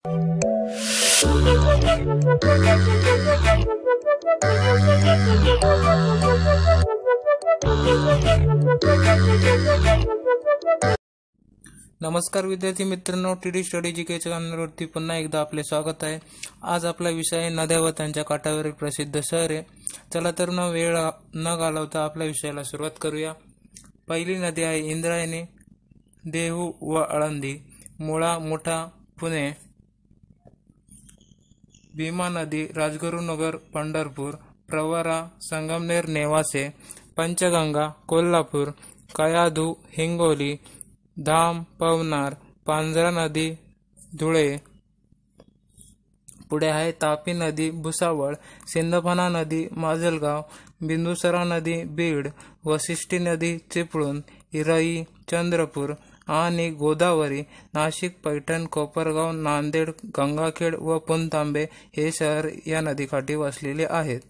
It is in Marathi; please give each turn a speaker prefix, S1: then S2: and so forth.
S1: नमस्कार विद्यार्थी मित्रांनो, टीडी स्टडी जीके चॅनलवरती पुन्हा एकदा आपले स्वागत आहे। आज आपला विषय आहे नद्या व त्यांच्या काठावरील प्रसिद्ध शहरे। चला तर वेळ न घालवता आपल्या विषयाला सुरुवात करूया। पहिली नदी आहे इंद्रायणी, देहू व आळंदी, मुळा, मुठा, पुणे। भीमा नदी राजगुरुनगर, पंढरपूर, प्रवरा, संगमनेर, नेवासे, पंचगंगा, कोल्हापूर, कयाधू, हिंगोली, धाम, पवनार, पांझरा नदी, धुळे। पुढे आहे तापी नदी, भुसावळ, सिंदफणा नदी, माजलगाव, बिंदुसरा नदी, बीड, वशिष्ठी नदी, चिपळूण, इराई, चंद्रपूर आणि गोदावरी, नाशिक, पैठण, कोपरगाव, नांदेड, गंगाखेड व पुणतांबे हे शहर या नदीकाठी वसलेले आहेत।